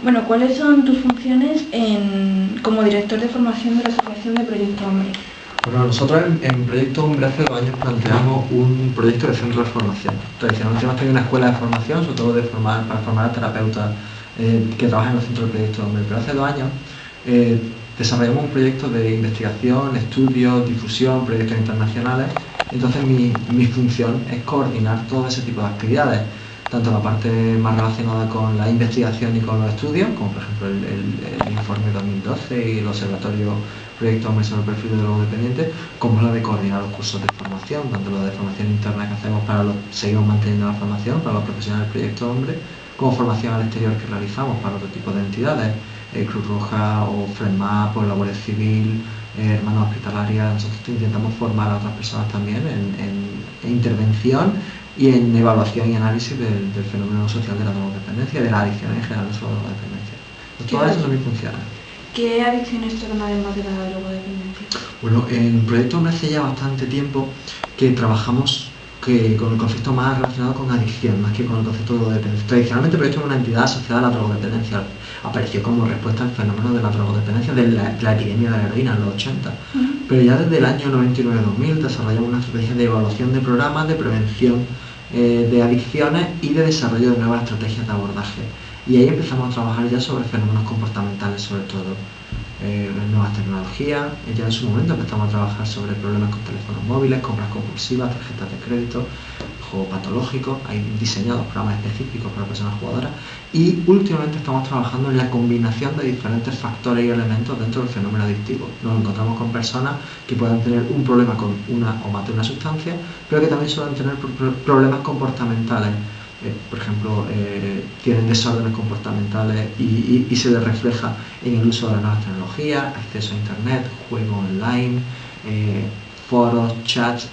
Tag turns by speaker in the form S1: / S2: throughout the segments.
S1: Bueno, ¿cuáles son tus funciones como director de formación de la Asociación de Proyecto Hombre?
S2: Bueno, nosotros en Proyecto Hombre hace 2 años planteamos un proyecto de centro de formación. Tradicionalmente hemos tenido una escuela de formación, sobre todo para formar a terapeutas que trabajan en el centro de Proyecto Hombre, pero hace 2 años desarrollamos un proyecto de investigación, estudios, difusión, proyectos internacionales. Entonces mi función es coordinar todo ese tipo de actividades, tanto la parte más relacionada con la investigación y con los estudios, como por ejemplo el informe 2012 y el observatorio Proyecto Hombre sobre el perfil de drogodependientes, como la de coordinar los cursos de formación, tanto la de formación interna que hacemos seguimos manteniendo la formación para los profesionales del Proyecto Hombre, como formación al exterior que realizamos para otro tipo de entidades, Cruz Roja o FREMAP o la Guardia Civil, Hermanos Hospitalarias. Nosotros intentamos formar a otras personas también en intervención y en evaluación y análisis del fenómeno social de la drogodependencia y de la adicción en general, no solo de la drogodependencia. Todas esas son mis funciones.
S1: ¿Qué adicciones tratan además de la drogodependencia?
S2: Bueno, en Proyecto Hombre hace ya bastante tiempo que trabajamos con el concepto más relacionado con adicción, más que con el concepto de drogodependencia. Tradicionalmente Proyecto Hombre es una entidad asociada a la drogodependencia. Apareció como respuesta al fenómeno de la drogodependencia, de la epidemia de la heroína en los 80. Pero ya desde el año 99-2000 desarrollamos una estrategia de evaluación de programas, de prevención de adicciones y de desarrollo de nuevas estrategias de abordaje. Y ahí empezamos a trabajar ya sobre fenómenos comportamentales, sobre todo nuevas tecnologías. Ya en su momento empezamos a trabajar sobre problemas con teléfonos móviles, compras compulsivas, tarjetas de crédito, juego patológico. Hay diseñados programas específicos para personas jugadoras y últimamente estamos trabajando en la combinación de diferentes factores y elementos dentro del fenómeno adictivo. Nos encontramos con personas que puedan tener un problema con una o más de una sustancia, pero que también suelen tener problemas comportamentales. Por ejemplo, tienen desórdenes comportamentales y se les refleja en el uso de las nuevas tecnologías, acceso a internet, juego online, foros, chats.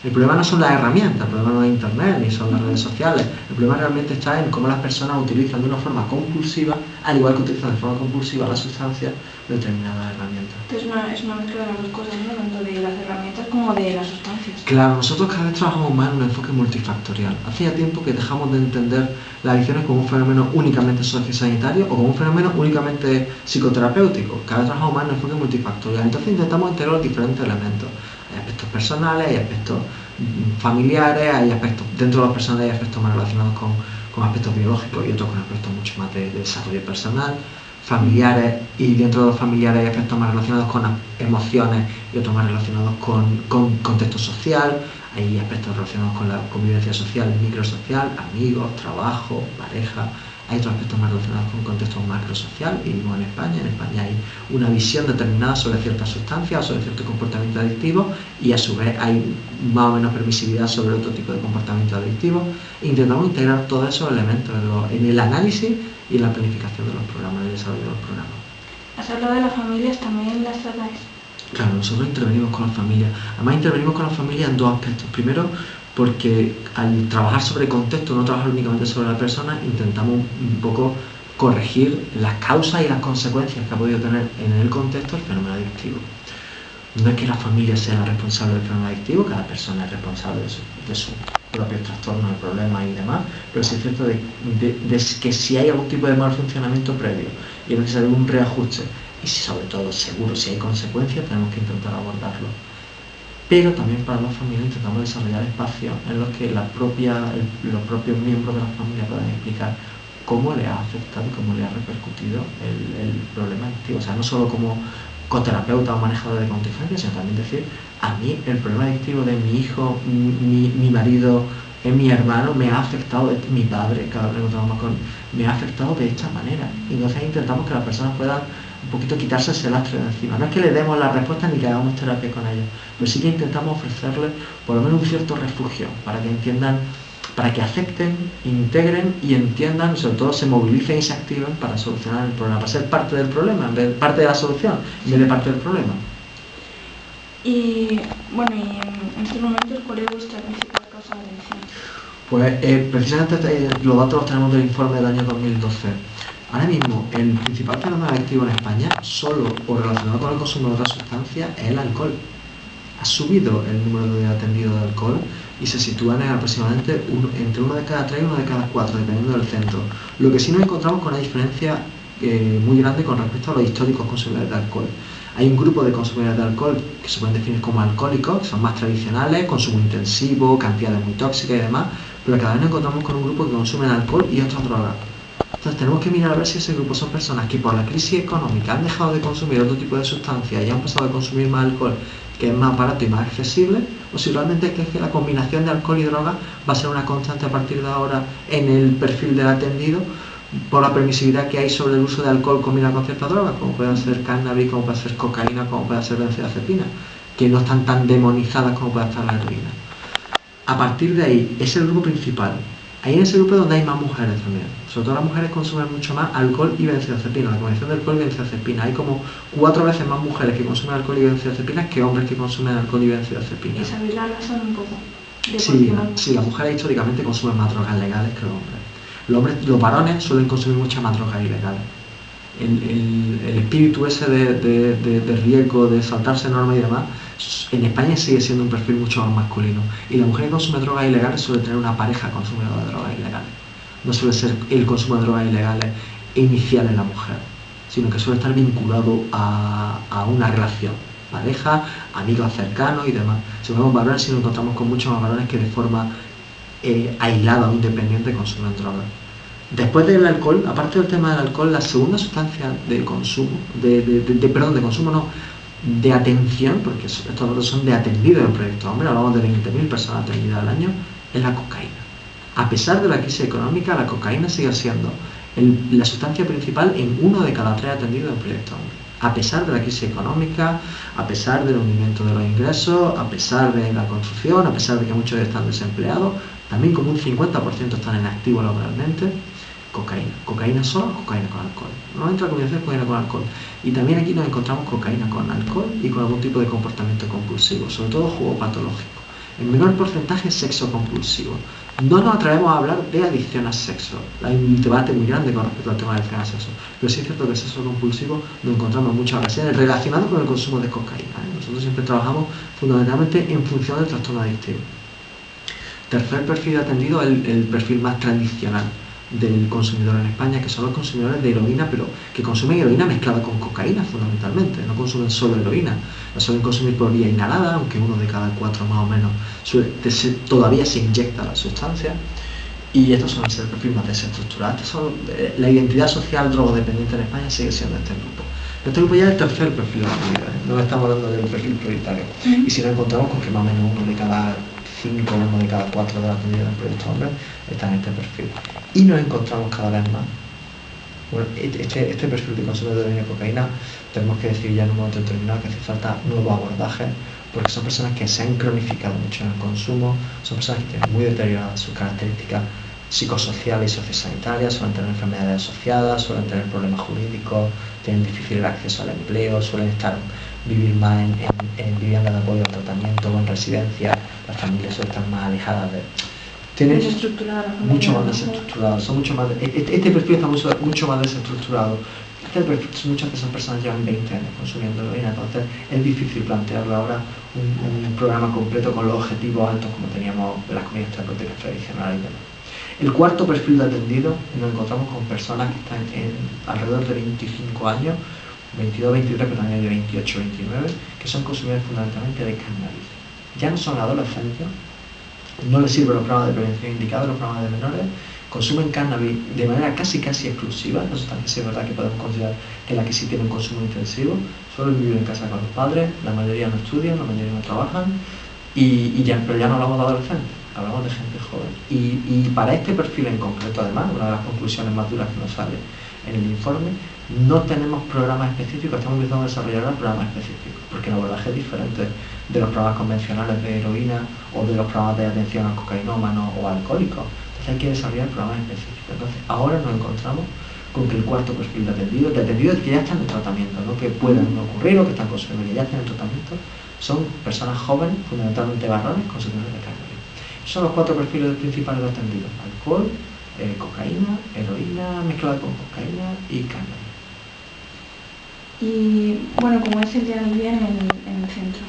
S2: El problema no son las herramientas, el problema no es internet ni son las redes sociales. El problema realmente está en cómo las personas utilizan de una forma compulsiva, al igual que utilizan de forma compulsiva las sustancias, determinadas herramientas.
S1: Es una mezcla de las dos cosas, ¿no? Tanto de las herramientas como de las sustancias.
S2: Claro, nosotros cada vez trabajamos más en un enfoque multifactorial. Hace ya tiempo que dejamos de entender las adicciones como un fenómeno únicamente sociosanitario o como un fenómeno únicamente psicoterapéutico. Cada vez trabajamos más en un enfoque multifactorial. Entonces intentamos integrar los diferentes elementos. Hay aspectos personales, hay aspectos familiares, hay aspectos dentro de los personales, hay aspectos más relacionados con aspectos biológicos y otros con aspectos mucho más de desarrollo personal, familiares, y dentro de los familiares hay aspectos más relacionados con emociones y otros más relacionados con contexto social. Hay aspectos relacionados con la convivencia social, microsocial, amigos, trabajo, pareja. Hay otros aspectos más relacionados con contexto macrosocial. Vivimos en España hay una visión determinada sobre ciertas sustancias o sobre cierto comportamiento adictivo y a su vez hay más o menos permisividad sobre otro tipo de comportamiento adictivo. Intentamos integrar todos esos elementos en el análisis y en la planificación de los programas, en el desarrollo de los programas.
S1: ¿Has hablado de las familias? ¿También las tratáis?
S2: Claro, nosotros intervenimos con las familias. Además intervenimos con las familias en dos aspectos. Primero, porque al trabajar sobre contexto, no trabajar únicamente sobre la persona, intentamos un poco corregir las causas y las consecuencias que ha podido tener en el contexto el fenómeno adictivo. No es que la familia sea la responsable del fenómeno adictivo, cada persona es responsable de su propio trastorno, de problemas y demás, pero sí es cierto de que si hay algún tipo de mal funcionamiento previo y es necesario un reajuste, y sobre todo seguro si hay consecuencias, tenemos que intentar abordarlo. Pero también para las familias intentamos desarrollar espacios en los que los propios miembros de la familia puedan explicar cómo les ha afectado y cómo les ha repercutido el problema adictivo. O sea, no solo como coterapeuta o manejador de contingencia, sino también decir, a mí el problema adictivo de mi hijo, mi marido, mi hermano me ha afectado, mi padre, cada vez me ha afectado de esta manera. Y entonces intentamos que las personas puedan un poquito quitarse ese lastre de encima. No es que le demos la respuesta ni que hagamos terapia con ellos, pero sí que intentamos ofrecerles por lo menos un cierto refugio para que entiendan, para que acepten, integren y entiendan, y sobre todo se movilicen y se activen para solucionar el problema, para ser parte del problema, parte de la solución, en vez de parte del problema.
S1: Y bueno, en estos momentos, ¿cuál es vuestra principal causa de adicción?
S2: Pues precisamente los datos los tenemos del informe del año 2012. Ahora mismo el principal fenómeno adictivo en España, solo o relacionado con el consumo de otras sustancias, es el alcohol. Ha subido el número de atendidos de alcohol y se sitúan en aproximadamente entre 1 de cada 3 y 1 de cada 4, dependiendo del centro. Lo que sí nos encontramos con una diferencia muy grande con respecto a los históricos consumidores de alcohol. Hay un grupo de consumidores de alcohol que se pueden definir como alcohólicos, que son más tradicionales, consumo intensivo, cantidades muy tóxicas y demás, pero cada vez nos encontramos con un grupo que consumen alcohol y otras drogas. Entonces tenemos que mirar a ver si ese grupo son personas que por la crisis económica han dejado de consumir otro tipo de sustancias y han pasado a consumir más alcohol, que es más barato y más accesible, o si realmente es que la combinación de alcohol y droga va a ser una constante a partir de ahora en el perfil del atendido, por la permisividad que hay sobre el uso de alcohol combinado con ciertas drogas, como puede ser cannabis, como puede ser cocaína, como puede ser benzodiazepina, que no están tan demonizadas como puede estar la heroína. A partir de ahí, es el grupo principal. Ahí en ese grupo es donde hay más mujeres también. Sobre todo las mujeres consumen mucho más alcohol y benzodiazepina. La combinación de alcohol y benzodiazepina. Hay como 4 veces más mujeres que consumen alcohol y benzodiazepina que hombres que consumen alcohol y benzodiazepina.
S1: ¿Y sabéis la razón un poco?
S2: Sí, las mujeres históricamente consumen más drogas legales que los hombres. Los varones suelen consumir muchas más drogas ilegales. El espíritu ese de riesgo, de saltarse normas y demás, en España sigue siendo un perfil mucho más masculino. Y la mujer que consume drogas ilegales suele tener una pareja consumidora de drogas ilegales. No suele ser el consumo de drogas ilegales inicial en la mujer, sino que suele estar vinculado a una relación, pareja, amigos cercanos y demás. Si vemos varones, si nos encontramos con muchos más varones que de forma aislada o independiente consumen drogas. Después del alcohol, aparte del tema del alcohol, la segunda sustancia de consumo, de consumo no, de atención, porque estos datos son de atendido en Proyecto Hombre, hablamos de 20.000 personas atendidas al año, es la cocaína. A pesar de la crisis económica, la cocaína sigue siendo la sustancia principal en 1 de cada 3 atendidos en Proyecto Hombre. A pesar de la crisis económica, a pesar del hundimiento de los ingresos, a pesar de la construcción, a pesar de que muchos están desempleados, también como un 50% están en activo laboralmente, cocaína sola, cocaína con alcohol. Normalmente la combinación es cocaína con alcohol. Y también aquí nos encontramos cocaína con alcohol y con algún tipo de comportamiento compulsivo, sobre todo juego patológico. En menor porcentaje sexo compulsivo. No nos atrevemos a hablar de adicción al sexo. Hay un debate muy grande con respecto al tema de adicción al sexo. Pero sí es cierto que el sexo compulsivo lo encontramos en muchas ocasiones relacionado con el consumo de cocaína. Nosotros siempre trabajamos fundamentalmente en función del trastorno adictivo. Tercer perfil atendido, el perfil más tradicional del consumidor en España, que son los consumidores de heroína, pero que consumen heroína mezclada con cocaína fundamentalmente, no consumen solo heroína, la suelen consumir por vía inhalada, aunque 1 de cada 4 más o menos todavía se inyecta la sustancia, y estos son el perfil más desestructurado. La identidad social drogodependiente en España sigue siendo este grupo. Este grupo ya es el tercer perfil de la comunidad, no estamos hablando del perfil prioritario, y si nos encontramos con que más o menos 1 de cada 5, 1 de cada 4 de la atendidos en Proyecto Hombre está en este perfil. Y nos encontramos cada vez más. Bueno, este perfil de consumo de heroína y cocaína, tenemos que decir ya en un momento determinado que hace falta nuevos abordajes, porque son personas que se han cronificado mucho en el consumo, son personas que tienen muy deterioradas sus características psicosociales y sociosanitarias, suelen tener enfermedades asociadas, suelen tener problemas jurídicos, tienen difícil acceso al empleo, suelen vivir más en viviendas de apoyo al tratamiento o en residencias, las familias suelen estar más alejadas de... Tienen mucho más desestructurado, son mucho más, este perfil está mucho más desestructurado. Muchas de esas personas llevan 20 años consumiendo heroína, entonces es difícil plantearlo ahora un programa completo con los objetivos altos como teníamos en las comunidades terapéuticas tradicionales y demás. El cuarto perfil de atendido, nos encontramos con personas que están alrededor de 25 años, 22, 23, pero también de 28, 29, que son consumidores fundamentalmente de cannabis. Ya no son adolescentes, no les sirven los programas de prevención indicados, los programas de menores, consumen cannabis de manera casi exclusiva, no sustancia sí es verdad que podemos considerar que la que sí tiene un consumo intensivo, suelen vivir en casa con los padres, la mayoría no estudian, la mayoría no trabajan, pero ya no hablamos de adolescentes, hablamos de gente joven. Y para este perfil en concreto, además, una de las conclusiones más duras que nos sale en el informe, no tenemos programas específicos, estamos empezando a desarrollar programas específicos, porque el abordaje es diferente de los programas convencionales de heroína o de los programas de atención a cocainómanos o alcohólicos. Entonces hay que desarrollar programas específicos. Entonces ahora nos encontramos con que el cuarto perfil de atendidos que ya están en tratamiento, no que puedan ocurrir o que están consumiendo, que ya están en tratamiento, son personas jóvenes, fundamentalmente varones, consumidores de cannabis. Son los 4 perfiles principales de atendidos: alcohol, cocaína, heroína mezclada con cocaína y cannabis.
S1: Y bueno, ¿cómo es el día en el centro?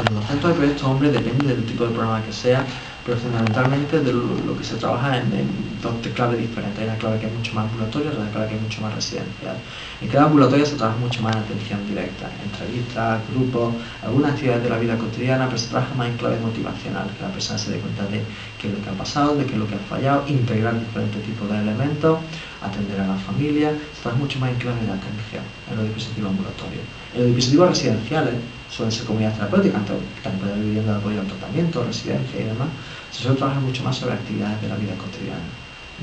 S2: En los centros de Proyecto Hombre, depende del tipo de programa que sea, pero fundamentalmente de lo que se trabaja en dos claves diferentes. Hay una clave que es mucho más ambulatoria y otra clave que es mucho más residencial. En clave ambulatoria se trabaja mucho más en atención directa, entrevistas, grupos, algunas actividades de la vida cotidiana, pero se trabaja más en clave motivacional, que la persona se dé cuenta de qué es lo que ha pasado, de qué es lo que ha fallado, integrar diferentes tipos de elementos, atender a la familia. Se trabaja mucho más en clave de atención, en los dispositivos ambulatorios. En los dispositivos residenciales suelen ser comunidades terapéuticas, también puede haber vivienda de apoyo al tratamiento, residencia y demás. Se suele trabajar mucho más sobre actividades de la vida cotidiana,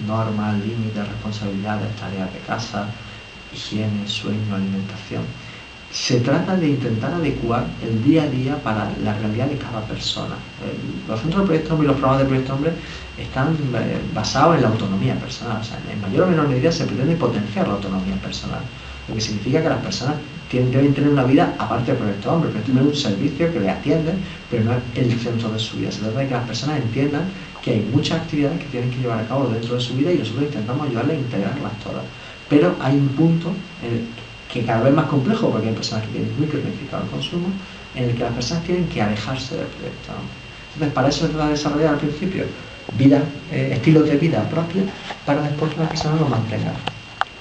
S2: normas, límites, responsabilidades, tareas de casa, higiene, sueño, alimentación. Se trata de intentar adecuar el día a día para la realidad de cada persona. Los centros de Proyecto Hombre y los programas de Proyecto Hombre están basados en la autonomía personal. O sea, en mayor o menor medida se pretende potenciar la autonomía personal, lo que significa que las personas deben tener una vida aparte del Proyecto Hombre. El Proyecto Hombre es un servicio que les atiende, pero no es el centro de su vida. Se trata de que las personas entiendan que hay muchas actividades que tienen que llevar a cabo dentro de su vida y nosotros intentamos ayudarles a integrarlas todas. Pero hay un punto que cada vez más complejo, porque hay personas que tienen muy cronificado el consumo, en el que las personas tienen que alejarse del Proyecto Hombre. Entonces, para eso se va a desarrollar al principio estilos de vida propios, para después que las personas lo mantengan,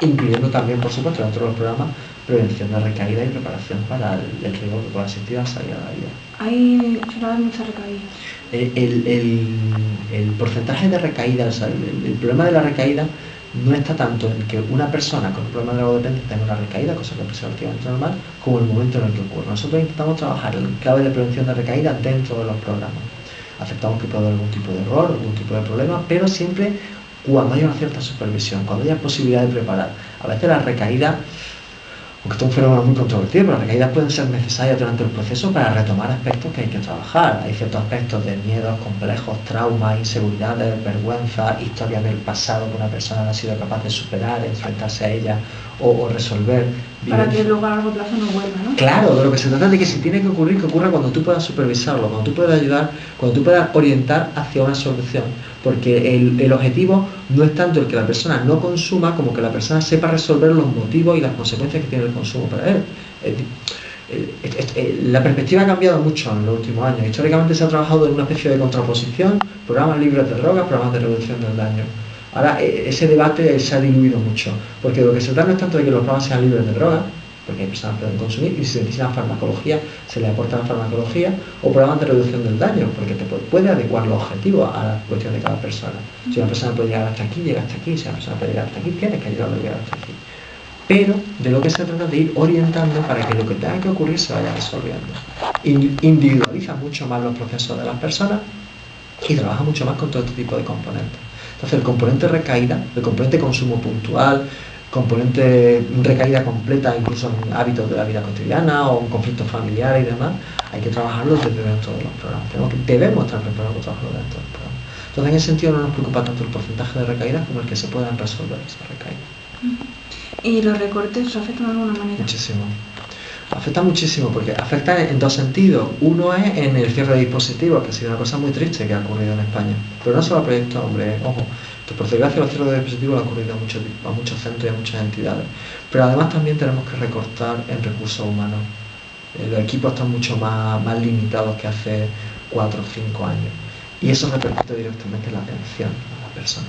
S2: incluyendo también, por supuesto, dentro de los programas, prevención de recaída y preparación para el riesgo que pueda existir al salir a la vida.
S1: Suele haber muchas recaídas.
S2: El porcentaje de recaída, o sea, el problema de la recaída no está tanto en que una persona con un problema de drogodependencia tenga una recaída, cosa que es relativamente normal, como el momento en el que ocurre. Nosotros intentamos trabajar en clave de prevención de recaída dentro de los programas. Aceptamos que puede haber algún tipo de error, algún tipo de problema, pero siempre cuando haya una cierta supervisión, cuando haya posibilidad de preparar. A veces la recaída, aunque esto es un fenómeno muy controvertido, pero las recaídas pueden ser necesarias durante el proceso para retomar aspectos que hay que trabajar. Hay ciertos aspectos de miedos complejos, traumas, inseguridades, vergüenza, historias del pasado que una persona no ha sido capaz de superar, enfrentarse a ellas o resolver.
S1: Para que luego a largo plazo no vuelva, ¿no?
S2: Claro, de lo que se trata es de que si tiene que ocurrir, que ocurra cuando tú puedas supervisarlo, cuando tú puedas ayudar, cuando tú puedas orientar hacia una solución. Porque el objetivo no es tanto el que la persona no consuma, como que la persona sepa resolver los motivos y las consecuencias que tiene el consumo para él. La perspectiva ha cambiado mucho en los últimos años. Históricamente se ha trabajado en una especie de contraposición, programas libres de drogas, programas de reducción del daño. Ahora ese debate se ha diluido mucho, porque lo que se trata no es tanto de que los programas sean libres de drogas, porque hay personas que pueden consumir, y si se necesita farmacología, se le aporta la farmacología, o programas de reducción del daño, porque te puede adecuar los objetivos a la cuestión de cada persona. Si una persona puede llegar hasta aquí, llega hasta aquí; si una persona puede llegar hasta aquí, tienes que ayudarlo a llegar hasta aquí. Pero de lo que se trata es de ir orientando para que lo que tenga que ocurrir se vaya resolviendo. Individualiza mucho más los procesos de las personas y trabaja mucho más con todo este tipo de componentes. Entonces el componente recaída, el componente consumo puntual, componente recaída completa, incluso en hábitos de la vida cotidiana o en conflictos familiares y demás, hay que trabajarlo desde dentro de los programas. Debemos estar preparados para trabajarlo dentro del programa. Entonces en ese sentido no nos preocupa tanto el porcentaje de recaídas como el que se puedan resolver esas recaídas.
S1: ¿Y los recortes afectan de alguna manera?
S2: Muchísimo. Afecta muchísimo porque afecta en dos sentidos. Uno es en el cierre de dispositivos, que ha sido una cosa muy triste que ha ocurrido en España. Pero no solo a Proyecto Hombre, ojo, que por desgracia los cierres de dispositivos han ocurrido a muchos centros y a muchas entidades. Pero además también tenemos que recortar en recursos humanos. Los equipos están mucho más limitados que hace 4 o 5 años. Y eso repercute directamente en la atención a la persona.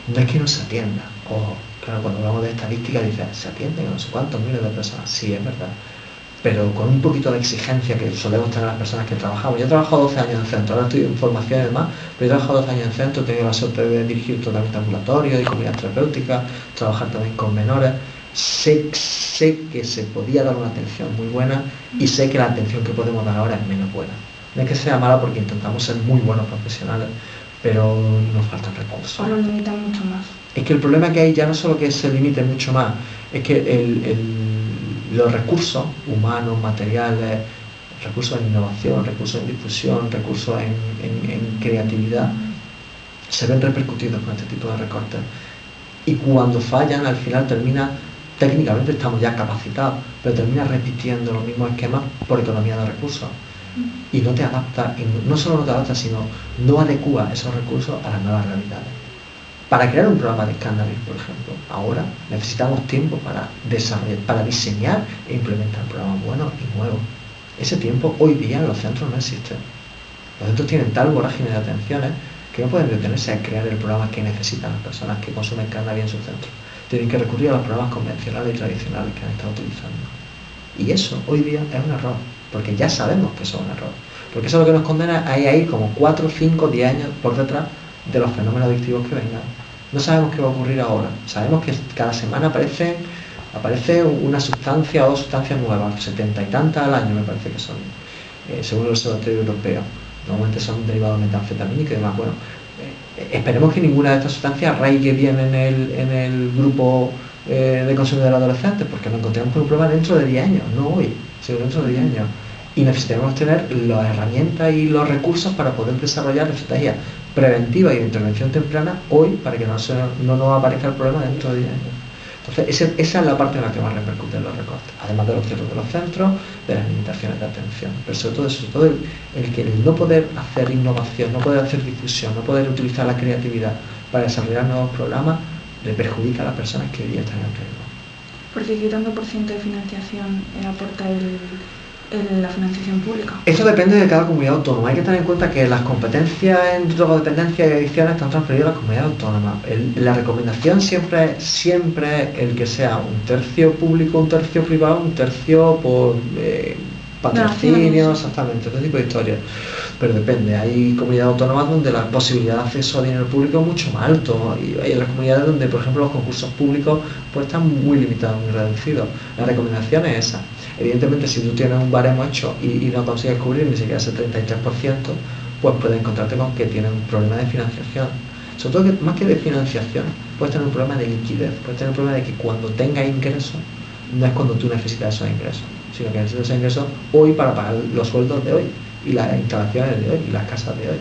S2: No es que no se atienda, ojo. Claro, cuando hablamos de estadística dices, se atienden a no sé cuántos miles de personas. Sí, es verdad. Pero con un poquito de exigencia que solemos tener las personas que trabajamos. Yo he trabajado 12 años en centro, ahora estoy en formación y demás, pero he trabajado 12 años en centro, he tenido la suerte de dirigir tratamiento ambulatorio y comunidad terapéutica, trabajar también con menores. Sé que se podía dar una atención muy buena y sé que la atención que podemos dar ahora es menos buena. No es que sea mala porque intentamos ser muy buenos profesionales, pero nos faltan recursos.
S1: O lo limitan mucho más.
S2: Es que el problema que hay ya no solo que se limite mucho más, es que los recursos humanos, materiales, recursos en innovación, recursos en difusión, recursos en creatividad, se ven repercutidos con este tipo de recortes. Y cuando fallan, al final técnicamente estamos ya capacitados, pero termina repitiendo los mismos esquemas por economía de recursos. Y no te adapta, y no solo no te adapta, sino no adecua esos recursos a las nuevas realidades. Para crear un programa de cannabis, por ejemplo, ahora necesitamos tiempo para diseñar e implementar programas buenos y nuevos. Ese tiempo hoy día en los centros no existe. Los centros tienen tal vorágine de atenciones que no pueden detenerse a crear el programa que necesitan las personas que consumen cannabis en su centro. Tienen que recurrir a los programas convencionales y tradicionales que han estado utilizando. Y eso hoy día es un error, porque ya sabemos que eso es un error. Porque eso es lo que nos condena a ir como 4, 5, 10 años por detrás de los fenómenos adictivos que vengan. No sabemos qué va a ocurrir ahora. Sabemos que cada semana aparece una sustancia o dos sustancias nuevas, 70 y tantas al año me parece que son, según el Observatorio Europeo. Normalmente son derivados metanfetamínicos y demás. Bueno, esperemos que ninguna de estas sustancias arraigue bien en el grupo de consumidores adolescentes, porque nos encontramos con un problema dentro de 10 años, no hoy, sino dentro de 10 años. Y necesitamos tener las herramientas y los recursos para poder desarrollar estrategias preventivas y de intervención temprana hoy, para que no nos aparezca el problema dentro de 10 años. Entonces, esa es la parte en la que más repercuten los recortes, además de los cierres de los centros, de las limitaciones de atención, pero sobre todo el no poder hacer innovación, no poder hacer difusión, no poder utilizar la creatividad para desarrollar nuevos programas, le perjudica a las personas que hoy día están en riesgo.
S1: Porque ¿qué tanto por ciento de financiación aporta la financiación pública?
S2: Esto depende de cada comunidad autónoma. Hay que tener en cuenta que las competencias en drogodependencia y adicciones están transferidas a las comunidades autónomas. La recomendación siempre es el que sea un tercio público, un tercio privado, un tercio por patrocinio, exactamente, este tipo de historias. Pero depende, hay comunidades autónomas donde la posibilidad de acceso a dinero público es mucho más alto, y hay las comunidades donde, por ejemplo, los concursos públicos pues están muy limitados, muy reducidos. La recomendación es esa. Evidentemente, si tú tienes un baremo hecho y no consigues cubrir ni siquiera ese 33%, pues puedes encontrarte con que tienes un problema de financiación. Sobre todo, que más que de financiación, puedes tener un problema de liquidez, puedes tener un problema de que cuando tengas ingresos, no es cuando tú necesitas esos ingresos, sino que necesitas esos ingresos hoy para pagar los sueldos de hoy, y las instalaciones de hoy, y las casas de hoy.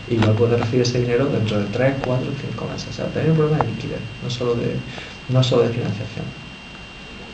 S2: Igual puedes recibir ese dinero dentro de 3, 4, 5 meses. O sea, tener un problema de liquidez, no solo de financiación.